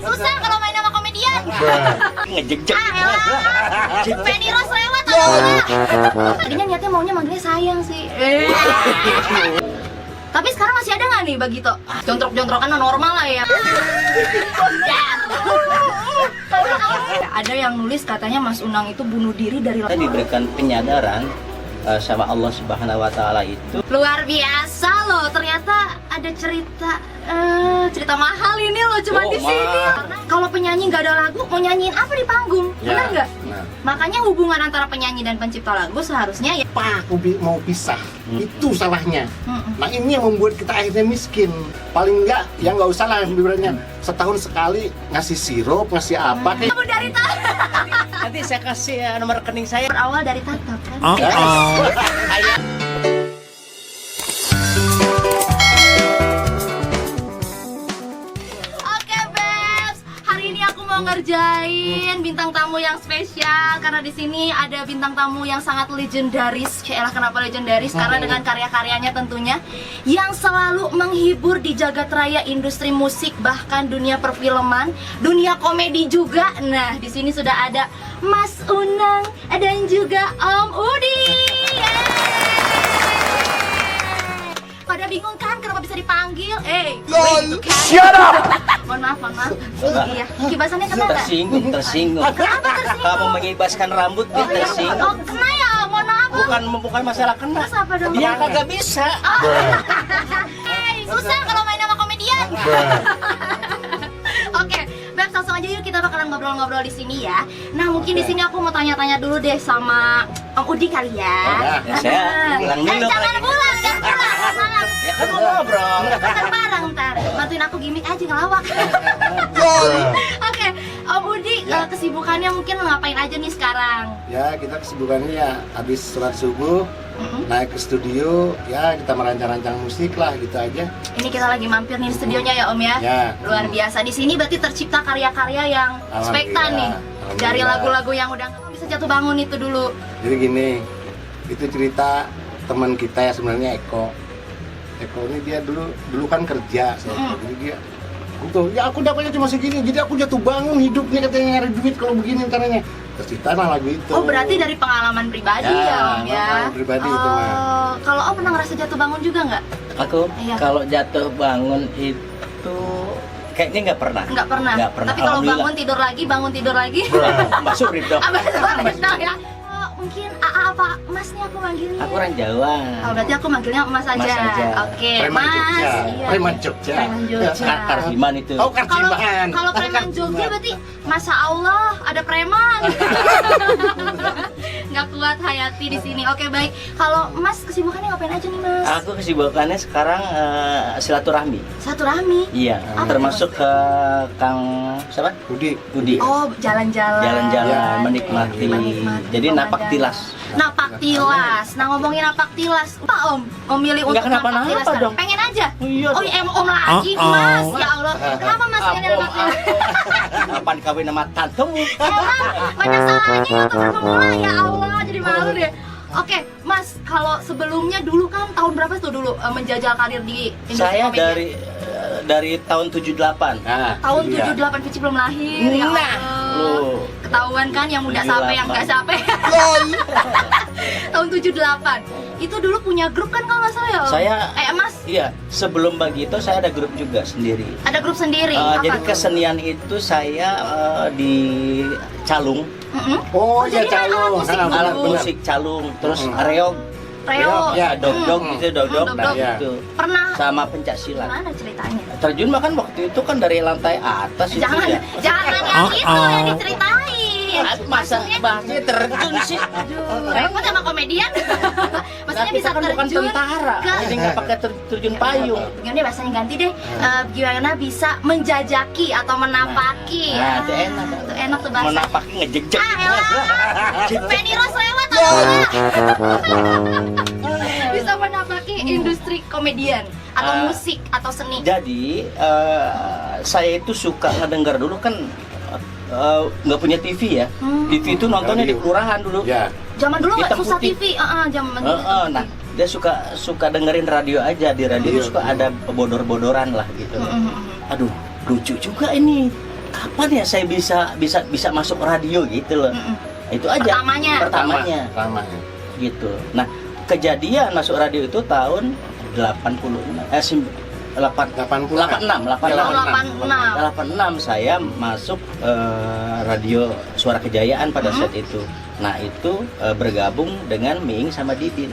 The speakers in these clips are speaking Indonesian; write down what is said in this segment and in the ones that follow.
susah kalau main sama komedian. Ngejek-jek. Penny Rose lewat tadinya niatnya maunya manggilnya sayang sih. Tapi sekarang masih ada nggak nih Bagito? Jontrok-jontrokan normal lah ya. Ada yang nulis katanya Mas Unang itu bunuh diri dari Kita diberikan penyadaran sama Allah Subhanahu wa Ta'ala itu. luar biasa loh. Ternyata ada cerita mahal ini loh cuma di sini. Karena kalau penyanyi nggak ada lagu mau nyanyiin apa di panggung? Benar nggak? Makanya hubungan antara penyanyi dan pencipta lagu seharusnya ya. Pak, mau pisah, itu salahnya. Nah ini yang membuat kita akhirnya miskin. Paling enggak, ya nggak usah lah hiburannya. Setahun sekali ngasih sirup, ngasih apa kayak. Kamu dari Nanti saya kasih nomor rekening saya. berawal dari tatap kan? Oke Babes, hari ini aku mau ngerjain bintang tamu yang spesial karena di sini ada bintang tamu yang sangat legendaris. Yaelah, kenapa legendaris? Karena dengan karya-karyanya tentunya yang selalu menghibur di jagat raya industri musik, bahkan dunia perfilman, dunia komedi juga. Nah, di sini sudah ada Mas Unang dan juga Om Udi. Pada bingung kan kenapa bisa dipanggil? Shut up! Mohon maaf. Iya, kibasannya kena nggak? Tersinggung. Kenapa tersinggung? Kamu mengibaskan rambut dia tersinggung. Oh, kena ya, mohon maaf. Bukan masalah kena. Terus apa dong? Dia kagak bisa. Susah kalau main sama komedian. Oke, Beb, langsung aja yuk kita bakalan ngobrol-ngobrol di sini ya. Nah, mungkin di sini aku mau tanya-tanya dulu deh sama Om Udi kali ya. Ya, saya pulang dulu. Jangan pulang. Ya kan mau ngobrol. Ntar bareng ntar. Bantuin aku gimmick aja ngelawak. Oke, Om Udi, kesibukannya mungkin ngapain aja nih sekarang? Ya kita kesibukannya ya habis sholat subuh, naik ke studio, ya kita merancang-rancang musik lah gitu aja. Ini kita lagi mampir nih di studionya ya Om ya. Ya. Luar biasa. Di sini berarti tercipta karya-karya yang spekta nih. Dari lagu-lagu yang udah nggak bisa jatuh bangun itu dulu. Jadi gini, itu cerita teman kita ya sebenarnya Eko ini dia dulu kan kerja, jadi dia gitu, ya aku dapatnya cuma segini, jadi aku jatuh bangun hidupnya katanya nyari duit kalau begini caranya. Tercipta lah lagu itu. Oh, berarti dari pengalaman pribadi ya Om ya? Pengalaman pribadi itu mah. Kalau Om pernah ngerasa jatuh bangun juga nggak? Aku Iya. kalau jatuh bangun itu kayaknya nggak pernah. Nggak pernah. Tapi kalau bangun tidur lagi. Mbak Surip dong. Abang Surip dong ya. Mungkin AA apa Mas nih aku manggilnya? Aku orang Jawa. Oh, berarti aku manggilnya Mas aja. Mas aja. Oke, Preman Mas. Jogja. Iya. Preman Jogja. Preman Jogja. Karsiman itu. Oh, Kalau Karsiman. kalau preman Jogja berarti Masya Allah ada preman. Nggak kuat Hayati di sini. Oke, baik. Kalau Mas kesibukannya ngapain aja nih Mas? Aku kesibukannya sekarang silaturahmi. Silaturahmi. Iya, Apa termasuk ke Kang siapa? Budi. Oh, jalan-jalan. Jalan-jalan, menikmati. Jadi pemandangan. napak tilas. Napak tilas. Nah, ngomongin napak tilas, apa Om memilih untuk Nggak kenapa-napa napak tilas? dong. Pengen aja. Iya Oh, dong. Om lagi Mas. Ya Allah. Kenapa Mas pengen napak tilas? Kapan kawin sama tantemu? Emang banyak salahnya untuk semua, ya Allah, jadi malu deh. Oke, Mas, kalau sebelumnya dulu kan tahun berapa tuh dulu menjajal karir di industri Saya komedi? dari tahun 78. Nah, Tahun iya. 78 Vici belum lahir, ya Nah, Allah. lu. Ketahuan kan yang muda sampai yang nggak 78. sampai. Tahun 78. Itu dulu punya grup kan kalau nggak salah ya Om? Mas, Iya, sebelum begitu saya ada grup juga sendiri. ada grup sendiri. Apa Jadi tuh? kesenian itu saya di calung, Oh iya jadi calung. musik Nah, dulu. alat benar. musik calung, terus reog, Reo. ya dog gitu, dog Dog-dog. gitu, Pernah sama pencak silat. gimana ceritanya? Terjun mah kan waktu itu kan dari lantai atas itu Jangan, ya. jangan yang itu yang diceritain. Masa Maksudnya- bahasnya terjun sih? Aduh, repot sama komedian. Maksudnya Nah, bisa kita kan bukan terjun tentara, ke- jadi nggak pakai terjun payung. Gimana deh bahasanya ganti deh. Gimana bisa menjajaki atau menapaki? Nah, itu enak. Itu enak tuh bahasa. Menapaki ngejek-jek. Penny Rose lewat bisa menapaki industri komedian atau musik atau seni. Jadi saya itu suka ngedengar dulu kan nggak punya TV ya. TV itu nontonnya di kelurahan dulu. Ya. Zaman dulu nggak Hitam susah putih. TV, zaman Nah, dia suka dengerin radio aja. Di radio suka ada bodor-bodoran lah gitu. Aduh, lucu juga ini. kapan ya saya bisa masuk radio gitu loh. Itu aja. Pertamanya. Gitu. Nah, kejadian masuk radio itu tahun 86 saya masuk radio Suara Kejayaan pada saat itu. Nah, itu bergabung dengan Miing sama Didin.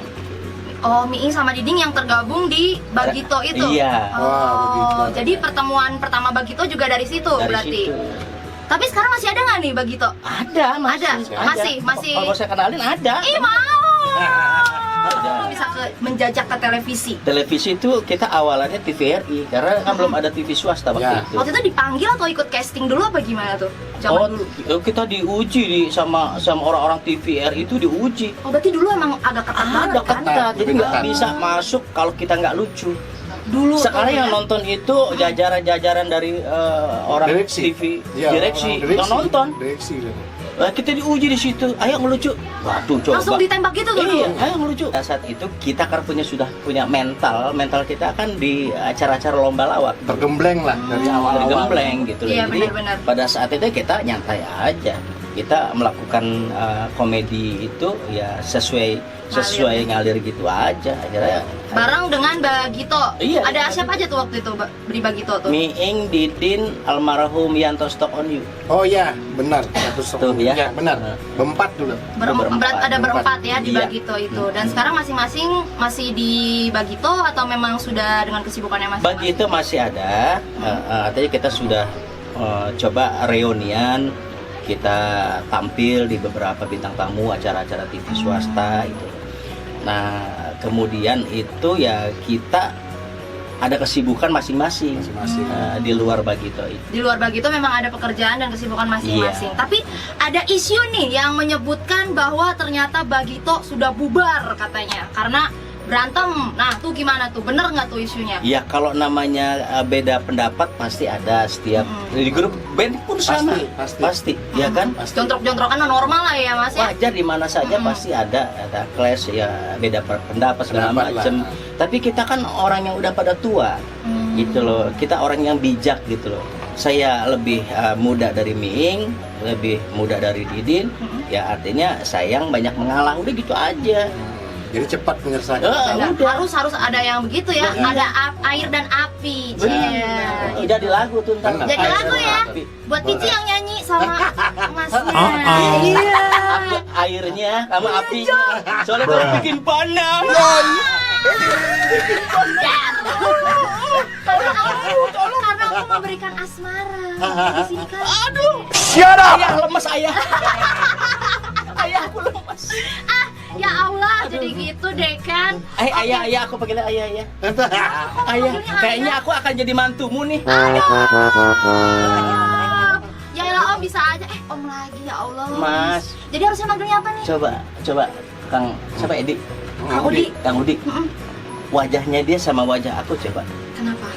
Oh, Miing sama Diding yang tergabung di Bagito itu? Iya. Oh, jadi pertemuan pertama Bagito juga dari situ berarti? Situ. Tapi sekarang masih ada nggak nih Bagito? Ada, masih. Kalau saya kenalin ada. Ih, mau! Ada. Bisa menjajak ke televisi? Televisi itu kita awalannya TVRI, karena kan belum ada TV swasta waktu itu. Waktu itu dipanggil atau ikut casting dulu apa gimana tuh? Zaman dulu? Kita diuji sama orang-orang TVRI itu diuji. Oh, berarti dulu emang agak ketat banget kan? Ketat, jadi nggak bisa masuk kalau kita nggak lucu. Dulu sekarang tuh, yang nonton itu jajaran dari orang direksi. TV Direksi yang nonton. Direksi. Kita diuji di situ, ayo ngelucu. Waduh, coba. Langsung ditembak gitu tuh. Iya, ayo ngelucu. Saat itu kita kan sudah punya mental kita kan di acara-acara lomba lawak. Tergembleng lah dari awal-awal. Tergembleng gitu. Iya, Jadi benar-benar. pada saat itu kita nyantai aja. Kita melakukan komedi itu ya sesuai ngalir gitu aja. Akhirnya bareng dengan Bagito. Iya. Ada siapa aja tuh waktu itu di Bagito tuh? Miing, Didin, almarhum Yanto Stock on You. Oh iya, benar. Tuh, ya. Ya, benar. Berempat dulu. Ada berempat ya di Iya. Bagito itu. Dan sekarang masing-masing masih di Bagito atau memang sudah dengan kesibukannya masing-masing? Bagito masih ada. Artinya kita sudah coba reunian, kita tampil di beberapa bintang tamu acara-acara TV swasta itu. Nah, kemudian itu ya kita ada kesibukan masing-masing di luar Bagito itu. Di luar Bagito memang ada pekerjaan dan kesibukan masing-masing. Iya. Tapi ada isu nih yang menyebutkan bahwa ternyata Bagito sudah bubar katanya karena berantem. Nah, tuh gimana tuh? Bener nggak tuh isunya? Ya kalau namanya beda pendapat pasti ada setiap di grup band pun sama. Pasti, ya kan? Jontrok-jontrokan normal lah ya Mas ya? Wajar di mana saja pasti ada clash ya, beda pendapat segala macam. Tapi kita kan orang yang udah pada tua, gitu loh. Kita orang yang bijak gitu loh. Saya lebih muda dari Miing, lebih muda dari Didin. Ya artinya saya yang banyak mengalah, udah gitu aja. Jadi cepat menyelesaikan masalah. Harus ada yang begitu ya, ada air dan api. Udah di lagu tuh ntar. Jadi Air lagu dan ya, api. buat Pici yang nyanyi sama Masnya. Iya. Airnya sama apinya. Soalnya kalau bikin panas. Karena aku memberikan asmara di sini kan. Aduh. Ayah lemes ayah. Ayahku lemes. Ya Allah, jadi gitu deh kan. Ayah, aku panggilnya ayah. Ayah, kayaknya aku akan jadi mantumu nih. Ya elah Om, bisa aja. Om lagi ya Allah. Mas. Jadi harusnya manggilnya apa nih? Coba Kang, siapa Edi? Kang Udi. Wajahnya dia sama wajah aku coba. Kenapa?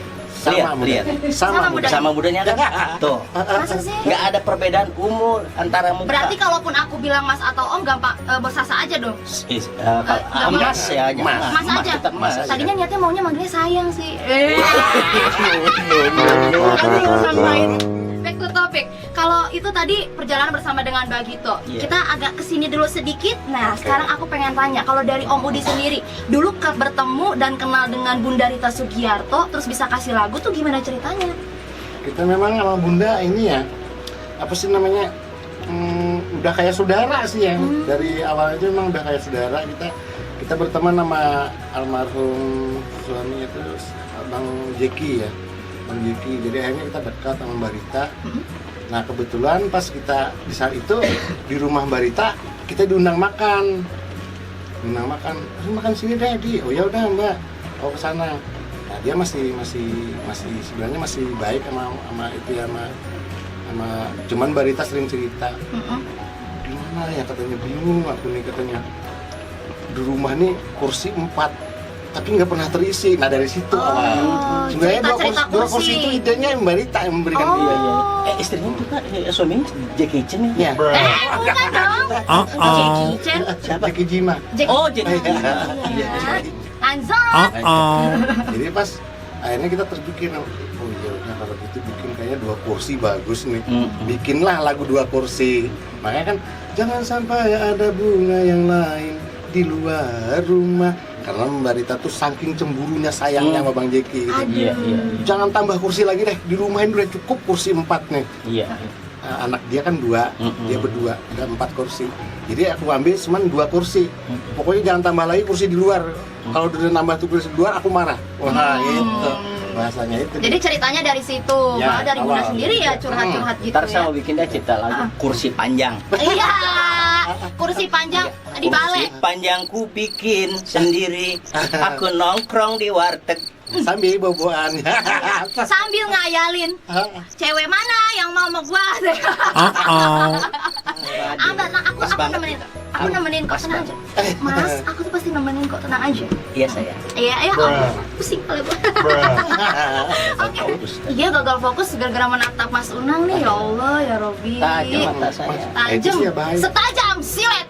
Lihat. Sama mudanya kan? Tuh. Masa sih? Nggak ada perbedaan umur antara muka. Berarti kalaupun aku bilang Mas atau Om gampang bersasa aja dong. Mas ya, Mas aja. tetap Mas aja. Tadinya niatnya maunya manggilnya sayang sih. Back to topic. Kalau itu tadi perjalanan bersama dengan Bagito. Iya. Kita agak kesini dulu sedikit. Nah, sekarang aku pengen tanya, kalau dari Om Udi sendiri, dulu bertemu dan kenal dengan Bunda Rita Sugiarto, terus bisa kasih lagu tuh gimana ceritanya? Kita memang sama Bunda ini ya, apa sih namanya, udah kayak saudara sih ya. Dari awal itu memang udah kayak saudara. Kita berteman sama almarhum suami itu Bang Jeki ya, Bang Jeki. Jadi akhirnya kita dekat sama Mbak Rita. Nah kebetulan pas kita di saat itu di rumah Mbak Rita kita diundang makan. Makan sini deh di. Oh ya udah Mbak, mau ke sana. Nah dia masih sebenarnya masih baik sama itu ya, sama cuman Mbak Rita sering cerita. Di mana ya katanya, bingung aku nih katanya. Di rumah nih kursi 4 tapi nggak pernah terisi. Nah dari situ awal. Sebenarnya dua kursi itu idenya Mbak Rita yang memberikan dia. Istrinya juga suaminya Jackie Chan ya. Bukan dong. Jackie Chan. Siapa? Jackie Jima. Oh, Jackie Chan. Anzon. Jadi pas akhirnya kita terpikir, oh iya udah kalau gitu bikin kayaknya 2 kursi bagus nih. Mm-mm. Bikinlah lagu 2 kursi. Makanya kan jangan sampai ada bunga yang lain di luar rumah. Karena Mbak Rita tuh saking cemburunya sayangnya sama Bang Jeki gitu. Iya, iya. Jangan tambah kursi lagi deh, di rumah ini udah cukup kursi 4 nih. Iya. Anak dia kan 2, dia berdua, ada 4 kursi. Jadi aku ambil cuma 2 kursi. Pokoknya jangan tambah lagi kursi di luar. Kalau udah nambah tuh kursi di luar, aku marah. Wah, gitu. Bahasanya itu. Jadi ceritanya dari situ, Ya, malah dari Bunda awal. sendiri ya curhat-curhat gitu Ntar saya ya. mau bikin deh cipta lagu kursi panjang. Iya, kursi panjang di balai. Kursi panjangku bikin sendiri. Aku nongkrong di warteg. Sambil boboan. Sambil ngayalin, cewek mana yang mau sama gua? Aku nemenin. Aku nemenin kok, tenang aja. Mas, aku tuh pasti nemenin kok, tenang aja. Iya saya. Iya, ayo. Pusing kali gua. Oke. Iya, gagal fokus gara-gara menatap Mas Unang nih. Ya Allah, ya Robi. Tajam mata saya. Tajam, Itu sih ya, bahaya. setajam silet.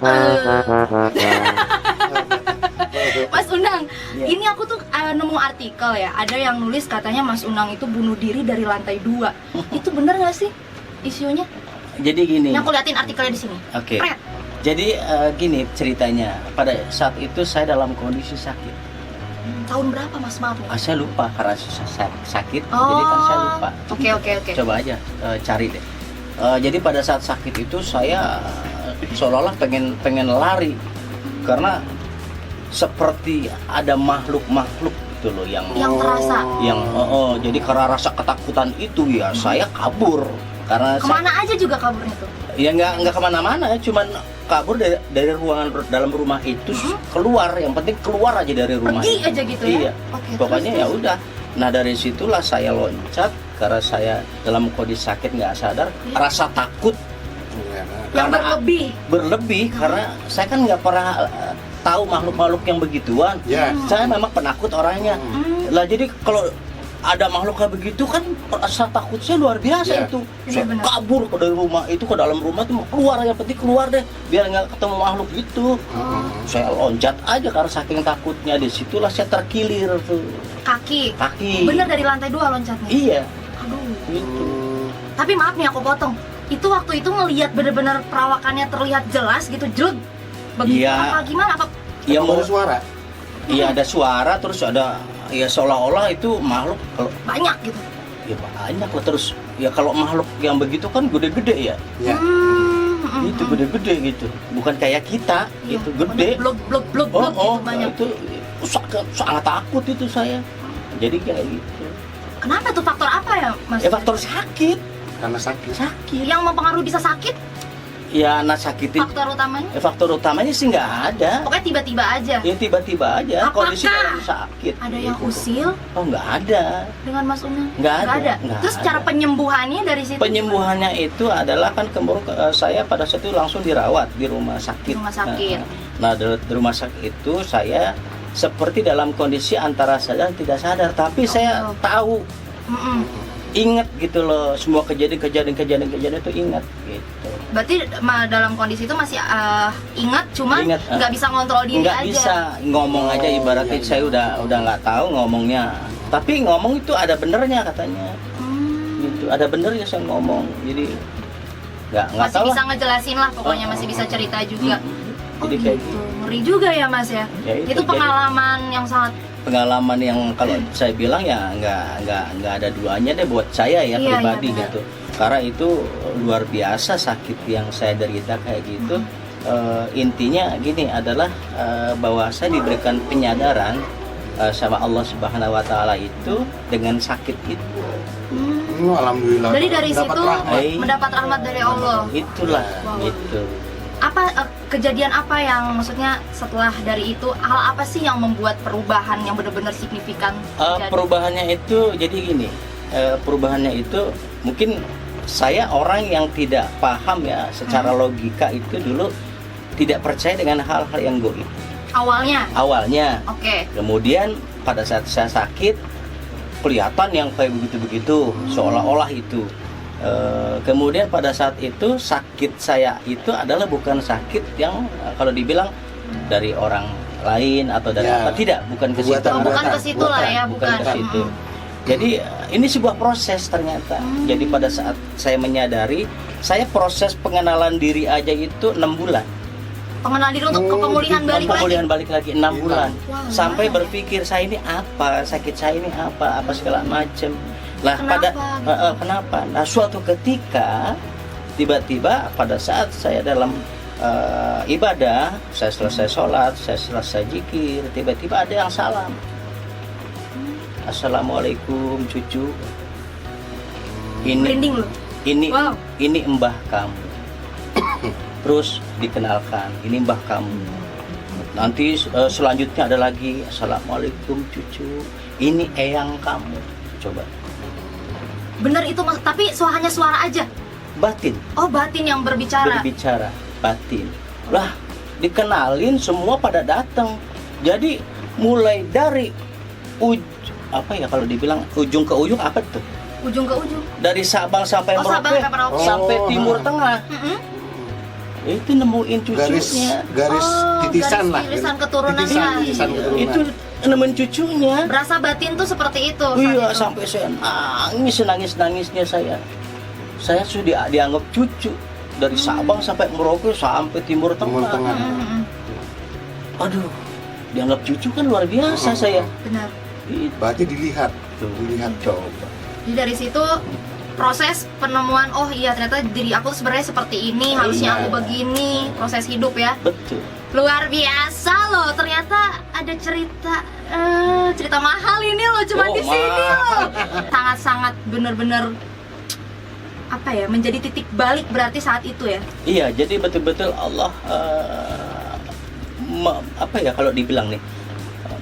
Mas Unang, Iya. ini aku tuh nemu artikel ya. Ada yang nulis katanya Mas Unang itu bunuh diri dari lantai 2. Itu bener nggak sih isunya? Jadi gini. Yang aku liatin artikelnya di sini. Oke. Pret. Jadi gini ceritanya. Pada saat itu saya dalam kondisi sakit. Tahun berapa Mas, maaf nih? Saya lupa karena sakit. Jadi kan saya lupa. Oke. Coba aja cari deh. Jadi pada saat sakit itu saya seolah-olah pengen lari karena seperti ada makhluk gitu loh yang terasa. Jadi karena rasa ketakutan itu ya saya kabur karena Kemana aja juga kaburnya tuh? ya nggak kemana-mana, cuman kabur dari ruangan dalam rumah itu keluar, yang penting keluar aja dari rumah Pergi itu. aja gitu ya? Iya. Oke, Pokoknya terus, ya udah. Nah dari situlah saya loncat karena saya dalam kondisi sakit nggak sadar, rasa takut Yang karena berlebih. karena saya kan nggak pernah tahu makhluk-makhluk yang begituan. Ya. Saya memang penakut orangnya. Lah jadi kalau ada makhluk kayak begitu kan rasa takut saya luar biasa Ya. itu. Saya Benar-benar. kabur dari rumah itu ke dalam rumah itu mau keluar, yang penting keluar deh biar nggak ketemu makhluk itu. Saya loncat aja karena saking takutnya. Disitulah saya terkilir tuh Kaki. kaki. Bener dari lantai 2 loncatnya? Iya. Aduh. Gitu. Tapi maaf nih aku potong. Itu waktu itu ngelihat bener-bener perawakannya terlihat jelas gitu, jelek. Begitu Iya. apa gimana? Apa Iya Mau mau. suara. Iya ada suara, terus ada ya seolah-olah itu makhluk. Kalau banyak gitu? ya banyak lah, terus ya kalau makhluk yang begitu kan gede-gede ya. Ya. Itu gede-gede gitu, bukan kayak kita Iya, gitu, gede. Blok gitu banyak. Itu sangat takut itu saya. Jadi kayak gitu. Kenapa tuh, faktor apa ya Mas? Ya faktor sakit, Karena sakit. Yang mempengaruhi bisa sakit, ya anak sakitin. faktor utamanya? Faktor utamanya sih nggak ada. Pokoknya tiba-tiba aja. Ya tiba-tiba aja Apakah kondisi dalam sakit. Ada yang usil Oh nggak ada. dengan Mas Unang? Nggak ada. Terus cara penyembuhannya dari situ? Penyembuhannya itu adalah kan saya pada saat itu langsung dirawat di rumah sakit. Di rumah sakit. Nah di rumah sakit itu saya seperti dalam kondisi antara sadar dan tidak sadar, tapi saya tahu, ingat gitu loh, semua kejadian itu ingat gitu. Berarti dalam kondisi itu masih ingat, cuman Ingat, nggak bisa ngontrol diri nggak aja. bisa ngomong aja, ibaratnya saya udah nggak tahu ngomongnya, tapi ngomong itu ada benernya katanya. Gitu, ada benernya saya ngomong, jadi nggak Masih tahu bisa lah. ngejelasin lah, pokoknya masih bisa cerita juga. Jadi Oh kayak gitu, ngeri juga ya Mas ya. Ya, itu pengalaman yang sangat pengalaman yang kalau saya bilang ya nggak ada duanya deh buat saya ya, Iya, pribadi iya, benar. gitu, karena itu luar biasa sakit yang saya derita kayak gitu. Intinya gini adalah bahwa saya diberikan penyadaran sama Allah Subhanahu Wa Taala itu dengan sakit itu. Alhamdulillah. Jadi dari Dapat situ rahmat. mendapat rahmat dari Allah. Itulah Wow. gitu. Apa kejadian apa yang maksudnya setelah dari itu, hal apa sih yang membuat perubahan yang benar-benar signifikan terjadi? Perubahannya itu jadi gini, perubahannya itu mungkin saya orang yang tidak paham ya secara logika itu dulu tidak percaya dengan hal-hal yang goib awalnya. Oke. Kemudian pada saat saya sakit kelihatan yang kayak begitu-begitu seolah-olah itu. Kemudian pada saat itu sakit saya itu adalah bukan sakit yang kalau dibilang dari orang lain atau dari Ya. apa, tidak, bukan ke situ. Buatan, Oh, bukan ke situ lah ya, bukan bukan. ke situ. Jadi ini sebuah proses ternyata. Jadi pada saat saya menyadari, saya proses pengenalan diri aja itu 6 bulan. Pengenalan diri untuk pemulihan balik Pemulihan lagi. balik lagi 6 bulan. Wah, Sampai lumayan ya. berpikir saya ini apa, sakit saya ini apa segala macam. Lah Kenapa? kenapa? Nah, suatu ketika tiba-tiba pada saat saya dalam ibadah, saya selesai sholat, saya selesai zikir, tiba-tiba ada yang salam. Assalamualaikum cucu. Merinding loh. Ini Wow. ini mbah kamu. Terus dikenalkan, ini mbah kamu. Nanti selanjutnya ada lagi, Assalamualaikum cucu. Ini eyang kamu. Coba. Bener itu tapi hanya suara aja. Batin Oh, batin yang berbicara. berbicara, batin. Lah, dikenalin semua pada datang. Jadi mulai dari apa ya kalau dibilang ujung ke ujung apa tuh? Ujung ke ujung. Dari Sabang sampai Oh, Sabang Merauke, sampai Merauke. sampai Oh, Timur ha. Tengah. Mm-mm. Itu nemuin cucunya. garis titisan garis lah. titisan keturunannya. Titisan keturunan. Itu nemuin cucunya. Berasa batin tuh seperti itu. saat Iya, itu. sampai saya nangis-nangisnya saya. Saya sudah dianggap cucu dari Sabang sampai Merauke sampai Timur Timur Tengah. Tengah. Mm-mm. Aduh, dianggap cucu kan luar biasa saya. Benar. Itu. Berarti dilihat coba. Jadi dari situ proses penemuan, oh iya ternyata diri aku sebenarnya seperti ini, harusnya Iya. aku begini, proses hidup ya. Betul. Luar biasa loh, ternyata ada cerita mahal ini loh, cuma Oh, di sini mahal. loh. Sangat-sangat bener-bener apa ya, menjadi titik balik berarti saat itu ya. Iya, jadi betul-betul Allah apa ya kalau dibilang nih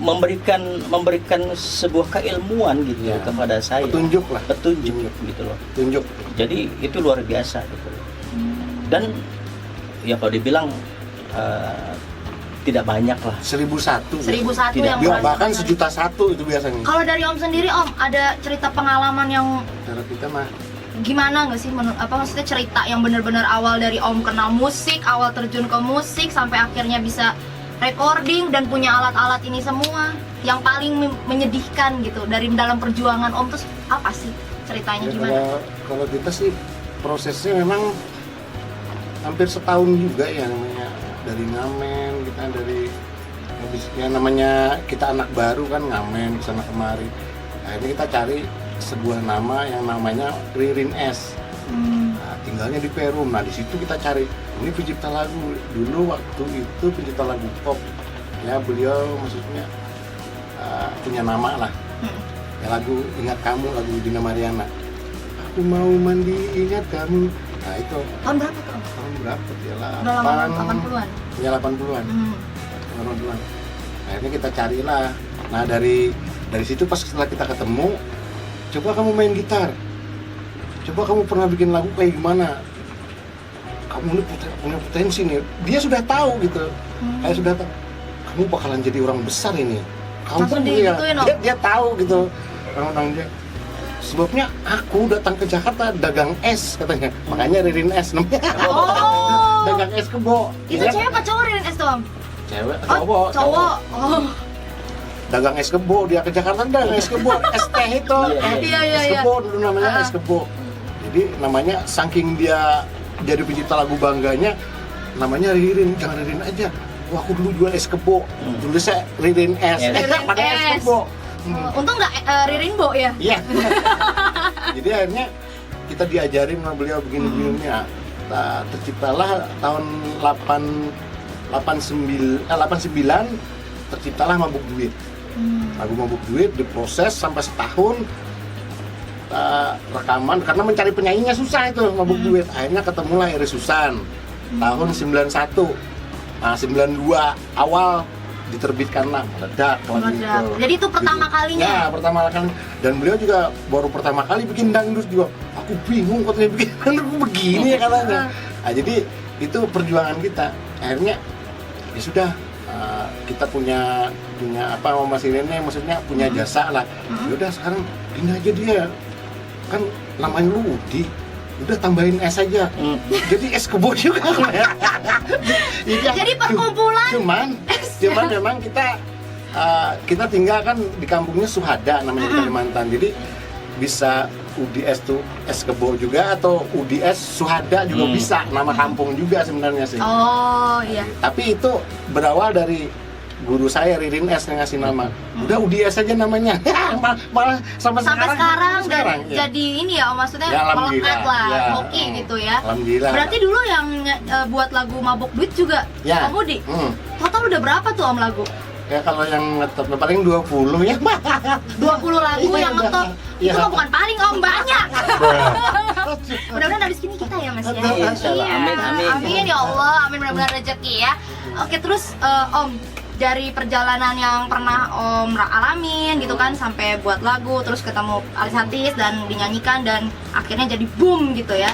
memberikan sebuah keilmuan gitu Ya. kepada saya. Petunjuk lah. Petunjuk gitu loh. Tunjuk. Jadi itu luar biasa gitu. Dan ya kalau dibilang tidak banyak lah. 1001. 1001 Tidak. yang Ya, merasakan. bahkan 1.000.001 itu biasanya. Kalau dari Om sendiri Om, ada cerita pengalaman yang Cara kita mah gimana nggak sih maksudnya cerita yang benar-benar awal dari Om kenal musik, awal terjun ke musik sampai akhirnya bisa recording dan punya alat-alat ini semua, yang paling menyedihkan gitu dari dalam perjuangan Om tuh apa sih ceritanya, ya, gimana? kalau kita sih prosesnya memang hampir setahun juga ya, namanya dari ngamen, kita dari habisnya namanya kita anak baru kan, ngamen kesana kemari. Akhirnya kita cari sebuah nama yang namanya Ririn S. Nah, tinggalnya di Perum. Nah, di situ kita cari ini pencipta lagu. Dulu waktu itu pencipta lagu pop. Ya, beliau maksudnya punya nama lah. Ya, lagu Ingat Kamu, lagu Dina Mariana. Aku mau mandi ingat kamu. Nah, itu Tahun berapa tuh Om? tahun berapa ya? Udah lama 80-an. Ya 80-an. Hmm. 80-an. Akhirnya kita carilah. Nah, dari situ pas setelah kita ketemu, coba kamu main gitar. Coba kamu pernah bikin lagu kayak gimana? Kamu ini punya potensi nih. Dia sudah tahu gitu. Kayak sudah tahu. Kamu bakalan jadi orang besar ini. Kamu Langsung ya, digituin, Om? dia tahu gitu. Orang dia. Sebabnya aku datang ke Jakarta dagang es katanya. Makanya Ririn Es namanya. Oh. Dagang es kebo. Itu Ya. cewek apa cowok Ririn S tuh Om? Cewek, Oh, cowok. Oh. Dagang es kebo, dia ke Jakarta dagang es kebo, es teh itu, Iya, iya, es iya. kebo dulu namanya, Ah. es kebo. Jadi namanya saking dia jadi pencipta lagu bangganya, namanya Ririn, jangan Ririn aja. Wah, aku dulu jual es kebo, dulu saya Ririn Es, Ririn pada es Es. kebo. Untung nggak Ririn Bo ya? Iya. Jadi akhirnya kita diajarin sama beliau begini-begininya. Nah, terciptalah tahun 89 terciptalah Mabuk Duit. Lagu Mabuk Duit diproses sampai setahun, rekaman karena mencari penyanyinya susah itu Mabuk Duit. Akhirnya ketemulah Iris Susan tahun 91. Nah, 92 awal diterbitkanlah Meledak lagu Meledak. itu. Jadi itu pertama kalinya? Ya, pertama kali. Dan beliau juga baru pertama kali bikin dangdut juga. Aku bingung katanya bikin dangdut begini ya katanya. Nah, jadi itu perjuangan kita. Akhirnya ya sudah, kita punya apa sama Mas Irene, maksudnya punya jasa lah. Ya udah sekarang gini aja dia. Kan namanya Ludi. Udah tambahin es aja. Jadi es kebo juga. Jadi perkumpulan Cuman memang kita kita tinggal kan di kampungnya Suhada namanya di Kalimantan. Jadi bisa UDS tuh S Kebo juga atau UDS Suhada juga bisa, nama kampung juga sebenarnya sih. Oh iya. Tapi itu berawal dari guru saya Ririn S yang ngasih nama. Udah UDS aja namanya. malah sampai sekarang ya. Jadi ini ya maksudnya Ya, alhamdulillah. melekat lah, Ya. hoki gitu ya. Alhamdulillah. Berarti dulu yang buat lagu Mabok Duit juga Ya. Om Budi? Total udah berapa tuh Om lagu? Ya kalau yang ngetop paling 20 ya. 20 lagu Iya, yang ngetop. iya. Itu mah bukan paling Om, banyak. Mudah-mudahan habis ini kita ya Mas ya. Insyaallah. Amin, amin. Amin ya Allah, amin mudah-mudahan rezeki ya. Oke, terus Om, dari perjalanan yang pernah Om alamin gitu kan sampai buat lagu, terus ketemu artis-artis dan dinyanyikan dan akhirnya jadi boom gitu ya.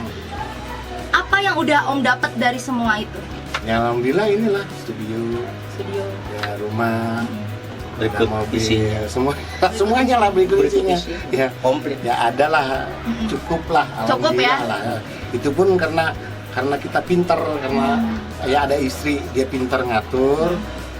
Apa yang udah Om dapat dari semua itu? Ya alhamdulillah inilah studio, ya rumah, Berikut mobil, isinya. semuanya lah berikut isinya. isinya. Ya Komplit. ya ada lah, cukup lah, Cukup ya? alhamdulillah lah. Itu pun karena kita pinter, karena ya ada istri dia pinter ngatur.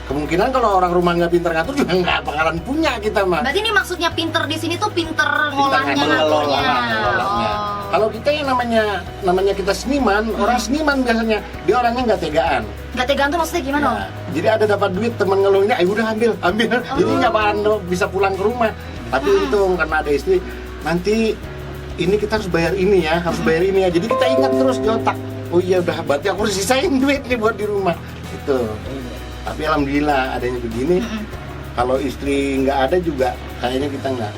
Kemungkinan kalau orang rumah nggak pinter ngatur juga nggak bakalan punya kita mah. Berarti ini maksudnya pinter di sini tuh pinter ngolahnya, mengelola, ngaturnya. mengelolanya. Oh. Kalau kita yang namanya kita seniman, orang seniman biasanya dia orangnya nggak tegaan. Nggak tegang tuh maksudnya gimana Om? Ya, jadi ada dapat duit teman ngeluhnya, ayo udah ambil. Jadi nggak bakalan bisa pulang ke rumah. Tapi untung karena ada istri, nanti ini kita harus bayar ini ya, harus bayar ini ya. Jadi kita ingat terus di otak. Oh iya udah, berarti aku harus sisain duit nih buat di rumah. Gitu. Tapi alhamdulillah adanya begini. Kalau istri nggak ada juga, kayaknya kita nggak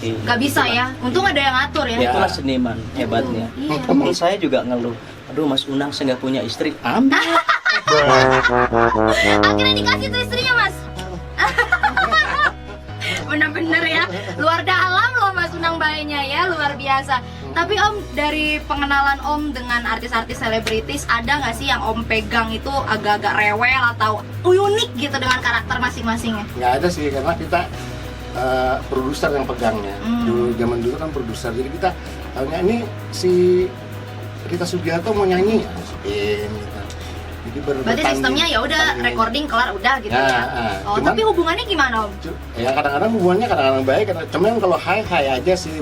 Nggak bisa ya. Untung ada yang ngatur ya. Itulah seniman hebatnya. Iya. Teman saya juga ngeluh, aduh Mas Unang saya nggak punya istri. Ambil. Akhirnya dikasih tuh istrinya Mas. Bener-bener ya, luar dalam loh Mas Unang bayinya ya, luar biasa. Tapi Om, dari pengenalan Om dengan artis-artis selebritis, ada nggak sih yang Om pegang itu agak-agak rewel atau unik gitu dengan karakter masing-masingnya? nggak ada sih, karena kita produser yang pegangnya. Zaman dulu kan produser, jadi kita tahunya ini si Rita Sugiarto mau nyanyi, masukin gitu. Jadi Berarti sistemnya ya udah recording kelar udah gitu ya. Oh, tapi hubungannya gimana Om? Ya kadang-kadang hubungannya kadang-kadang baik, cuman kalau hai aja sih.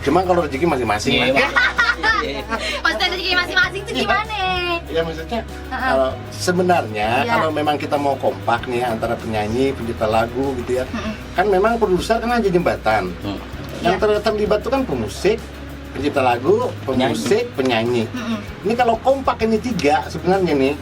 Cuma kalau rezeki masing-masing. Iya, Maksudnya rezeki masing-masing tuh gimana? Ya maksudnya kalau sebenarnya kalau memang kita mau kompak nih antara penyanyi, pencipta lagu gitu ya, kan memang produser kan aja jembatan. Yang terlibat itu kan pemusik, pencipta lagu, pemusik, penyanyi. Ini kalau kompak ini tiga sebenarnya nih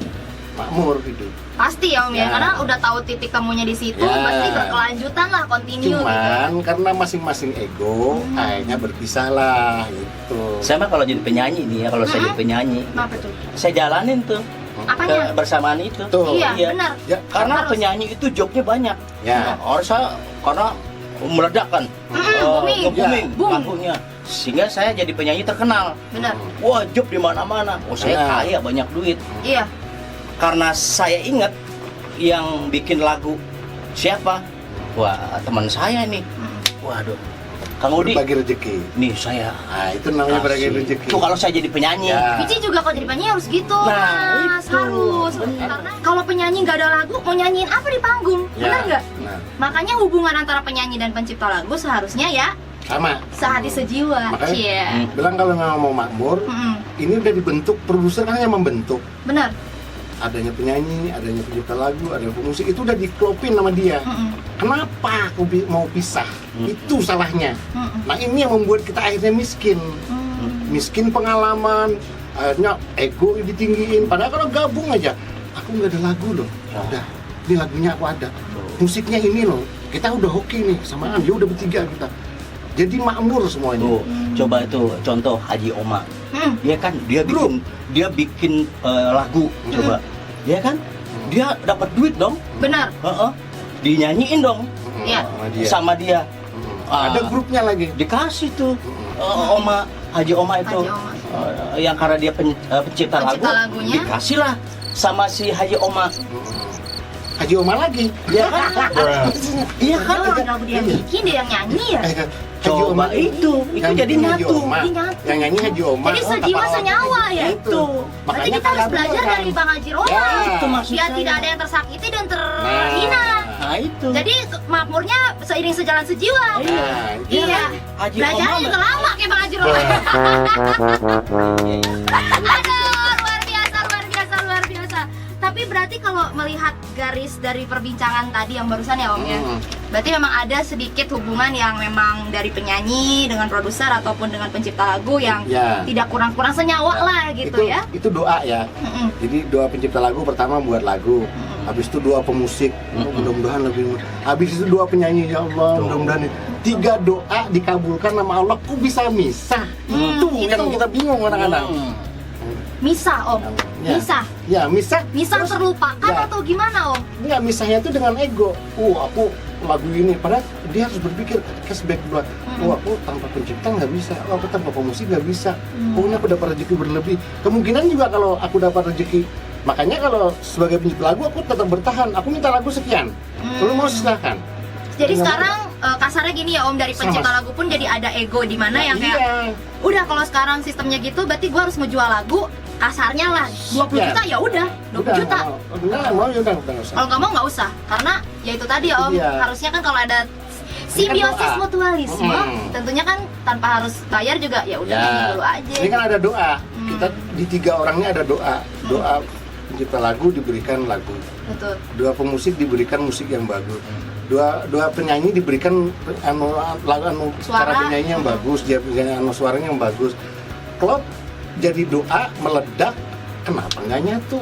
makmur gitu. Pasti ya Om ya, karena udah tahu titik temunya di situ, pasti berkelanjutan lah, continue Cuman gitu. karena masing-masing ego, akhirnya berpisah lah gitu. Saya mah kalau jadi penyanyi nih ya, kalau saya jadi penyanyi, Apa tuh? saya jalanin tuh Apanya? kebersamaan itu. Tuh. Iya, benar. Ya, Karena Harus. penyanyi itu jobnya banyak. Ya. Harus saya karena meledak kan, booming. Boom. lagunya. Sehingga saya jadi penyanyi terkenal. Benar. Wah, job di mana-mana. Oh, saya Benar. kaya, banyak duit. Iya. Karena saya ingat yang bikin lagu siapa? Wah, teman saya nih. Waduh, Kang Udi. Berbagi rezeki. Nih saya. Nah, itu namanya berbagi kasih. rezeki. Tuh kalau saya jadi penyanyi. Ya. Vici juga kalau jadi penyanyi harus gitu, Nah, Mas. itu. Harus. Karena kalau penyanyi nggak ada lagu, mau nyanyiin apa di panggung? Benar nggak? Nah, Makanya hubungan antara penyanyi dan pencipta lagu seharusnya ya sama. sehati sejiwa. Makanya- Cie. Bilang kalau nggak mau makmur, ini udah dibentuk, produser kan yang membentuk. Benar. Adanya penyanyi, adanya pencipta lagu, adanya pemusik, itu udah diklopin sama dia. Kenapa aku mau pisah? Itu salahnya. Nah ini yang membuat kita akhirnya miskin. Miskin pengalaman, akhirnya ego ditinggiin. Padahal kalau gabung aja, aku nggak ada lagu loh. Udah, ini lagunya aku ada. Musiknya ini loh, kita udah hoki nih, samaan, ya udah bertiga kita. Jadi makmur semuanya. Tuh, coba itu contoh Haji Oma. Dia kan dia bikin lagu, coba. Dia kan dia dapat duit dong. Benar. Dinyanyiin dong Iya. sama dia. Ada grupnya lagi. Dikasih tuh Oma Haji Oma itu. Haji Oma. Yang karena dia pencipta lagunya. dikasih lah sama si Haji Oma. Haji Oma lagi. Iya kan? Iya kan? Kalau lagu dia bikin dia yang nyanyi ya. Haji Oma Coba itu jadi bikin Haji nyatu. Oma. Jadi nyatu. Yang nyanyi Haji Oma. Jadi sejiwa senyawa ya. Itu. Berarti kita harus belajar dari Bang Haji Roma. Ya, itu maksud Biar saya. tidak ada yang tersakiti dan terhina. Ah itu. Jadi makmurnya seiring sejalan sejiwa. Nah, Iya. Haji Belajarnya Omar. juga lama kayak Bang Haji Roman. Aduh, luar biasa, luar biasa, luar biasa. Tapi berarti kalau melihat garis dari perbincangan tadi yang barusan ya Om ya, berarti memang ada sedikit hubungan yang memang dari penyanyi dengan produser ataupun dengan pencipta lagu yang Ya. tidak kurang-kurang senyawa lah gitu itu, ya. Itu doa ya. Mm-mm. Jadi doa pencipta lagu pertama buat lagu. Habis itu doa pemusik, mudah-mudahan lebih. Habis itu doa penyanyi, ya Allah, mudah-mudahan 3 doa dikabulkan sama Allah. Kok bisa misah? Itu yang kita bingung kadang-kadang. Misah Om, Ya. misah. Ya, misah. Misah Terus, terlupakan ya. atau gimana Om? Enggak, misahnya itu dengan ego. Aku lagu ini, padahal dia harus berpikir cashback buat, aku tanpa pencipta nggak bisa, aku tanpa pemusik nggak bisa. Ini aku dapat rezeki berlebih. Kemungkinan juga kalau aku dapat rezeki, makanya kalau sebagai pencipta lagu aku tetap bertahan. Aku minta lagu sekian, kalau mau silakan. Jadi Nggak sekarang kasarnya gini ya Om, dari pencipta Sama. lagu pun jadi ada ego di mana yang kayak Iya. udah kalau sekarang sistemnya gitu berarti gua harus ngejual lagu kasarnya lah 20 Ya. juta ya udah 20 juta. Mau ya udah nggak usah. Kalau nggak mau nggak usah karena ya itu tadi ya Om, Iya. harusnya kan kalau ada simbiosis doa. mutualisme tentunya kan tanpa harus bayar juga ya udah nyanyi dulu aja. Ini kan ada doa. Kita di 3 orang ini ada doa. Doa pencipta lagu diberikan lagu. Betul. Doa pemusik diberikan musik yang bagus. Doa penyanyi diberikan Suara. cara penyanyi yang bagus, dia suaranya yang bagus. Kalau jadi doa meledak, kenapa nggak nyatu?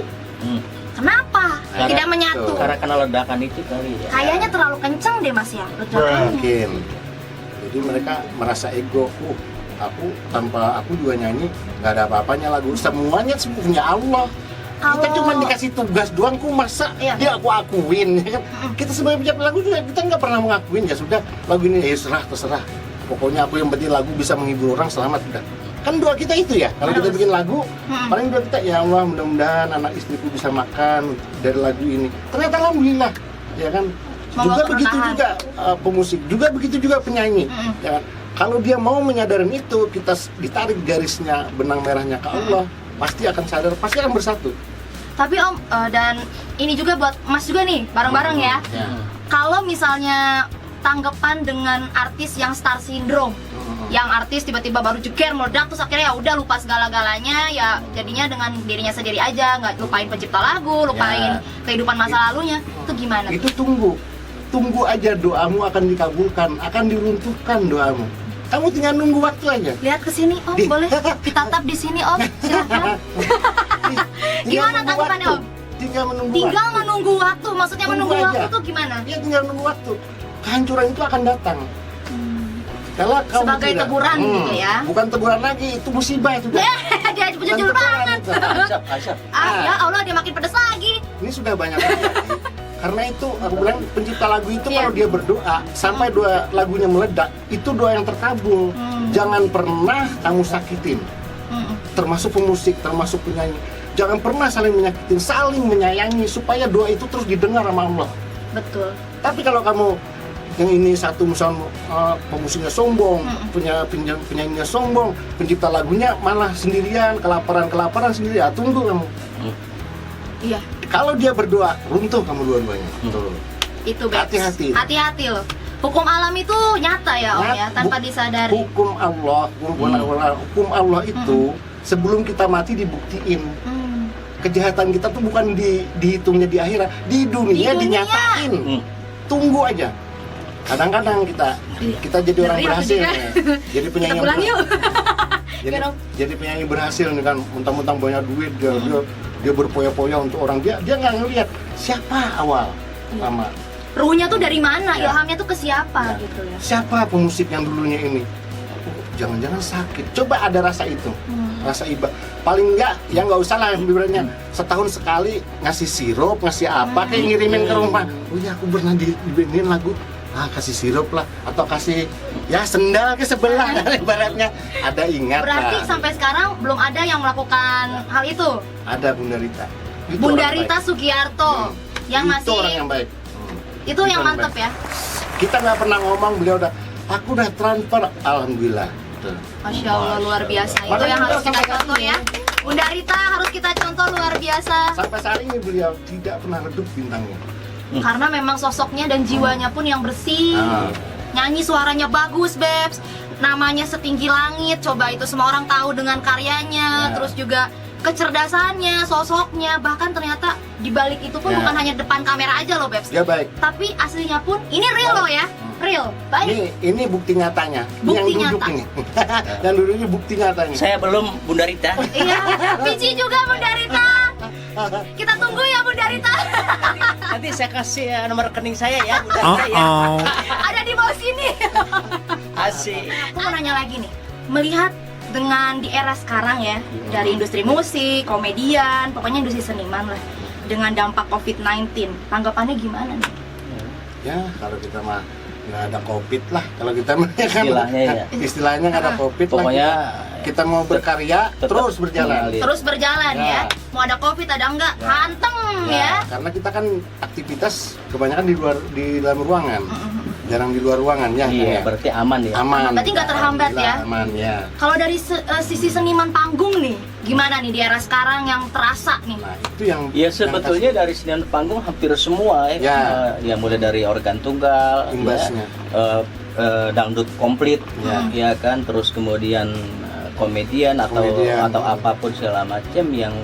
Kenapa Karena- tidak menyatu? Karena ledakan itu kali ya. Kayaknya terlalu kenceng deh Mas ya ledakannya. Mungkin. Jadi mereka merasa ego. Aku tanpa aku juga nyanyi nggak ada apa-apanya lagu. Semuanya punya Allah. Kita Kalau- cuma dikasih tugas doang, masa Iya. dia aku akuin ya kan? Kita sebagai pencipta lagu juga kita nggak pernah mengakuin, ya sudah lagu ini terserah. Pokoknya aku yang penting lagu bisa menghibur orang, selamat udah. Kan doa kita itu ya. Kalau kita bikin lagu, paling doa kita ya Allah mudah-mudahan anak istriku bisa makan dari lagu ini. Ternyata alhamdulillah, ya kan. Semoga Juga begitu bertahan. juga pemusik, juga begitu juga penyanyi. Ya kan? Kalau dia mau menyadarin itu, kita ditarik garisnya benang merahnya ke Allah, pasti akan sadar, pasti akan bersatu. Tapi Om, dan ini juga buat Mas juga nih, bareng-bareng ya. Ya. Kalau misalnya tanggapan dengan artis yang star syndrome, yang artis tiba-tiba baru jeger meledak terus akhirnya ya udah lupa segala-galanya, ya jadinya dengan dirinya sendiri aja, nggak lupain pencipta lagu, lupain kehidupan masa lalunya, itu gimana? Itu tunggu aja, doamu akan dikabulkan, akan diruntuhkan doamu. Kamu tinggal nunggu waktu aja. Lihat ke sini Om, boleh ditatap di sini Om, silakan. Gimana menunggu tanggapannya, waktu. Om? Tinggal menunggu Tinggal waktu. menunggu waktu, maksudnya Tunggu menunggu aja. waktu tuh gimana? Dia tinggal menunggu waktu. Kehancuran itu akan datang. Kalau kamu Sebagai tidak- teguran gitu ya. Bukan teguran lagi, itu musibah itu. Dia jujur Bukan teguran banget. itu. Asap. Ya Allah, dia makin pedes lagi. Ini sudah banyak terjadi. Karena itu aku bilang pencipta lagu itu Iya. kalau dia berdoa sampai doa lagunya meledak, itu doa yang terkabul. Jangan pernah kamu sakitin. Termasuk pemusik, termasuk penyanyi. Jangan pernah saling menyakitin, saling menyayangi supaya doa itu terus didengar sama Allah. Betul. Tapi kalau kamu yang ini satu misalnya pemusiknya sombong, penyanyinya sombong, pencipta lagunya malah sendirian, kelaparan sendiri, ya tunggu kamu. Iya, Kalau dia berdoa, runtuh kamu dua-duanya. Tuh. itu Bex. Hati-hati. Hati-hati loh. Hukum alam itu nyata ya Om ya, tanpa disadari. Hukum Allah, hukum Allah itu sebelum kita mati dibuktiin. Kejahatan kita tuh bukan dihitungnya di akhirat, di dunia dunia. dinyatain. Tunggu aja. Kadang-kadang kita jadi orang Ngeri aku berhasil juga. ya. Jadi Kita penyanyi pulang yuk. jadi penyanyi berhasil nih kan, mentang-mentang banyak duit, dia berpoya-poya untuk orang, dia nggak ngelihat siapa awal sama Ruhnya tuh dari mana? Ya. Ilhamnya tuh ke siapa Ya. gitu ya. siapa pemusik yang dulunya ini. Jangan-jangan sakit, coba ada rasa itu, rasa iba. Paling enggak, ya nggak usah lah ibaratnya setahun sekali ngasih sirup, ngasih apa, kayak ngirimin ke rumah. Oh iya, aku pernah dibikinin lagu, kasih sirup lah, atau kasih ya sendal ke sebelah ibaratnya. Ada ingat Berarti lah. sampai sekarang belum ada yang melakukan hal itu. Ada Bunda Rita. Itu Bunda orang Rita baik. Sugiarto yang Itu masih orang yang baik. itu yang orang mantep baik. ya. Kita nggak pernah ngomong, beliau aku udah transfer, alhamdulillah. Tuh. Masya Allah, luar biasa. Itu Makanya yang harus kita kita sampai contoh saat ya. ini. Bunda Rita harus kita contoh, luar biasa. Sampai saat ini beliau tidak pernah redup bintangnya. Karena memang sosoknya dan jiwanya pun yang bersih. Nyanyi suaranya bagus, Bebs. Namanya setinggi langit. Coba itu semua orang tahu dengan karyanya. Terus juga kecerdasannya, sosoknya, bahkan ternyata di balik itu pun bukan hanya depan kamera aja loh, Bebs. Ya baik. Tapi aslinya pun ini real loh ya. Real. Baik. Ini bukti nyatanya. Bukti yang duduk nyata. ini. Yang duduk ini bukti nyatanya. Saya belum, Bunda Rita. Iya, Pici juga Bunda Rita. Kita tunggu ya Bunda Rita. Nanti saya kasih nomor rekening saya ya, Bunda Rita ya. Ada di bawah sini. Asik. Aku mau nanya lagi nih, melihat dengan di era sekarang ya, dari industri musik, komedian, pokoknya industri seniman lah, dengan dampak COVID-19, tanggapannya gimana nih? Ya kalau kita mah nggak ada covid lah, kalau kita mah ya kan Istilahnya ya. istilahnya nggak ada covid Pokoknya lah, kita mau berkarya tetap terus berjalan. mengalir. Terus berjalan ya, Ya. mau ada COVID ada enggak, hantem ya. Karena kita kan aktivitas kebanyakan di dalam ruangan, jarang di luar ruangan ya. Iya, ya. berarti aman ya. Aman. Berarti nggak terhambat ya? Alhamdulillah, Aman ya. Kalau dari sisi seniman panggung nih, gimana nih di era sekarang yang terasa nih? Nah itu yang Ya sebetulnya dari seniman panggung hampir semua ya. Ya. Ya mulai dari organ tunggal, Imbasnya. dangdut komplit, Ya. ya kan, terus kemudian komedian Komedian. atau apapun segala macam yang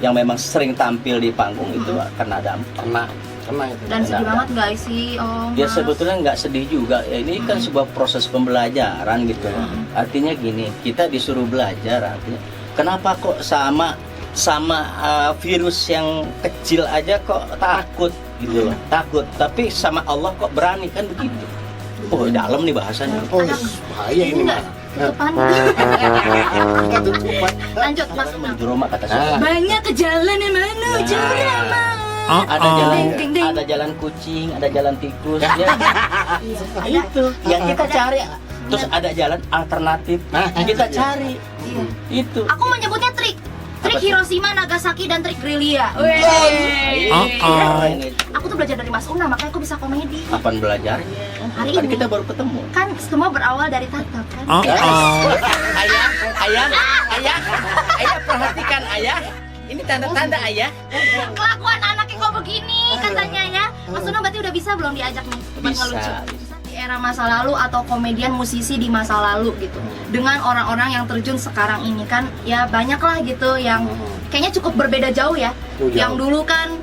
memang sering tampil di panggung itu kena dampak. kena itu. Dan sedih Ada. banget nggak sih, Om? Ya Mas? sebetulnya nggak sedih juga. Ya, ini kan sebuah proses pembelajaran gitu. Artinya gini, kita disuruh belajar. Artinya, kenapa kok sama virus yang kecil aja kok takut gitu loh, takut. Tapi sama Allah kok berani kan begitu. Oh dalam nih bahasanya. Oh bahaya ini mah. Tutupan. Tutupan. Lanjut Mas Unang. Juroma kata saya. Ah. Banyak ke jalan yang menuju Rama. Ada jalan, Ding, ding, ding. ada jalan kucing, ada jalan tikus, ya. Itu yang kita cari. Terus ada jalan alternatif, kita cari. Iya. Itu. Aku menyebutnya trik Apa tuh? Hiroshima, Nagasaki, dan trik Gerilya. Weh. Aku tuh belajar dari Mas Una, makanya aku bisa komedi. Kapan belajarnya? Hari Kan ini. kita baru ketemu. Kan semua berawal dari tatap kan? Ayah perhatikan ayah. Ini tanda-tanda ayah. Kelakuan anaknya kok begini katanya ya. Mas Una berarti udah bisa belum diajak nih? Buat Bisa. ngelucu. Di era masa lalu atau komedian musisi di masa lalu gitu. Dengan orang-orang yang terjun sekarang ini kan ya banyak lah gitu yang kayaknya cukup berbeda jauh ya. Oh, jauh. Yang dulu kan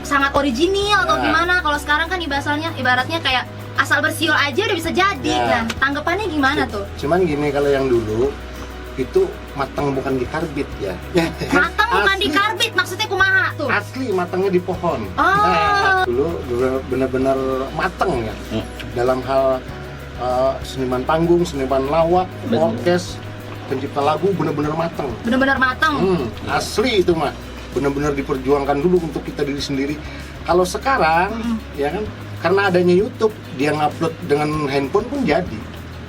sangat original atau Ya. gimana. Kalau sekarang kan ibaratnya kayak asal bersiul aja udah bisa jadi. Ya. Nah, tanggapannya gimana tuh? Cuman gini, kalau yang dulu itu matang bukan di karbit ya. Matang bukan di Asli. karbit, maksudnya kumaha tuh? Asli matangnya di pohon. Oh. Nah, dulu benar-benar matang ya. Dalam hal seniman panggung, seniman lawak, Betul. orkes, pencipta lagu benar-benar matang. Bener-bener matang. Asli itu mah. Benar-benar diperjuangkan dulu untuk kita diri sendiri. Kalau sekarang ya kan karena adanya YouTube, dia ngupload dengan handphone pun jadi.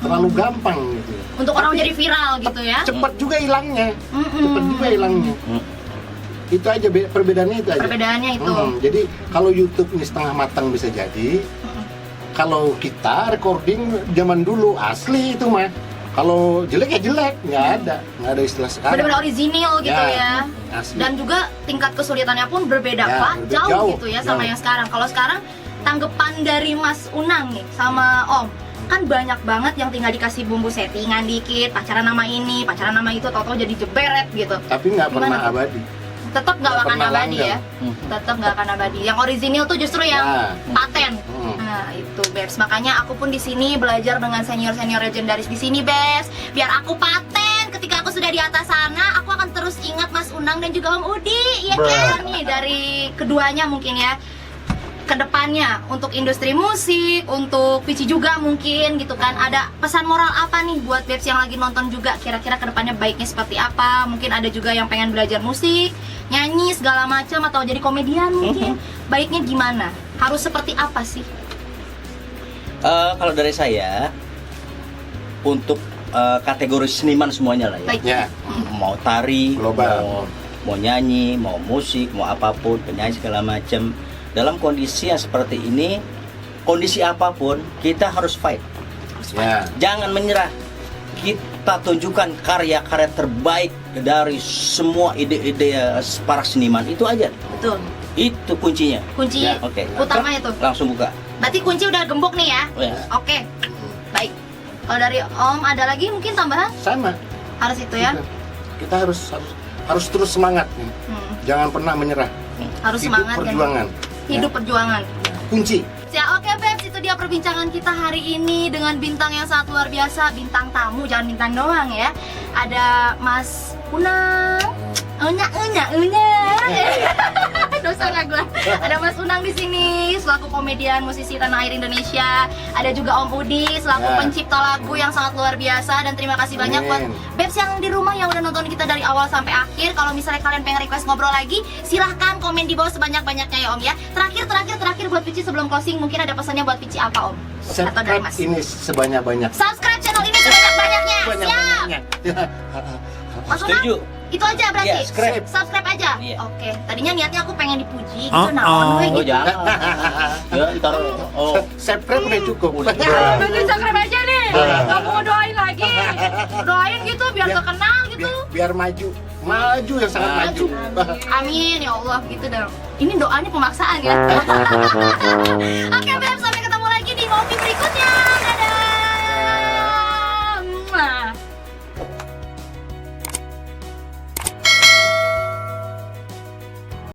Terlalu gampang gitu. Untuk orang jadi viral gitu ya. Cepat juga hilangnya. Mm-mm. Cepat juga hilangnya. Itu aja perbedaannya itu aja. Perbedaannya itu. Jadi kalau YouTube ini setengah matang bisa jadi. Kalau kita recording zaman dulu asli itu mah. Kalau jelek ya jelek, nggak ada istilah sekarang. Bener-bener original gitu ya. Asli. Dan juga tingkat kesulitannya pun berbeda Ya, Pak, berbeda, jauh jauh, gitu ya sama jauh. yang sekarang. Kalau sekarang tanggapan dari Mas Unang nih sama Om, kan banyak banget yang tinggal dikasih bumbu settingan dikit, pacaran nama ini, pacaran nama itu, tau-tau jadi jeberet gitu. Tapi nggak Gimana pernah tuh? abadi. Tetap nggak akan pernah abadi langgeng. ya. Tetap nggak akan abadi. Yang original tuh justru yang Ya. paten. Nah, itu Bebs. Makanya aku pun di sini belajar dengan senior-senior legendaris di sini, Bebs. Biar aku paten ketika aku sudah di atas sana, aku akan terus ingat Mas Unang dan juga Om Udi. Ya kan nih dari keduanya mungkin ya. Kedepannya untuk industri musik, untuk Pici juga mungkin gitu kan, ada pesan moral apa nih buat Bebs yang lagi nonton juga, kira-kira kedepannya baiknya seperti apa? Mungkin ada juga yang pengen belajar musik, nyanyi segala macam atau jadi komedian mungkin, baiknya gimana? Harus seperti apa sih? Kalau dari saya, untuk kategori seniman semuanya lah ya. Baik. Ya. Mau tari, Global. mau nyanyi, mau musik, mau apapun, penyanyi segala macam. Dalam kondisi yang seperti ini, kondisi apapun, kita harus fight. Ya. Jangan menyerah. Kita tunjukkan karya-karya terbaik dari semua ide-ide para seniman itu aja. Betul. Itu kuncinya. Kunci Ya, oke. utamanya tuh. Langsung buka. Berarti kunci udah gembok nih ya. Oh, ya. Oke. Baik. Kalau dari Om ada lagi mungkin tambahan? Sama. Harus itu ya. Kita harus terus semangat nih. Jangan pernah menyerah. Harus Hidup semangat perjuangan. kan. Hidup perjuangan. Kunci. Ya oke Bebs, itu dia perbincangan kita hari ini dengan bintang yang sangat luar biasa, bintang tamu, jangan bintang doang ya. Ada Mas Unang, dosa nggak gue? Ada Mas Unang di sini selaku komedian musisi tanah air Indonesia. Ada juga Om Udi selaku Ya. pencipta lagu yang sangat luar biasa. Dan terima kasih banyak buat Amin. Bebs yang di rumah yang udah nonton kita dari awal sampai akhir. Kalau misalnya kalian pengen request ngobrol lagi, silahkan komen di bawah sebanyak-banyaknya ya Om ya. Terakhir buat Pici sebelum closing, mungkin ada pesannya buat Pici apa Om? Atau dari Subscribe Mas? ini sebanyak-banyak. Subscribe channel ini sebanyak-banyaknya. Siap. Banyak-banyaknya. Mas Unang, Setuju. itu aja berarti. Iya, subscribe. Subscribe aja. Iya. Oke. Tadinya niatnya aku pengen dipuji gitu, naon we Oh gitu. jangan. Ya ntar. Oh. Subscribe udah cukup. Nanti subscribe aja nih. Gak mau doain lagi. Doain gitu biar terkenal gitu. Biar maju yang sangat maju. Amin ya Allah gitu dong. Ini doanya pemaksaan ya. Oke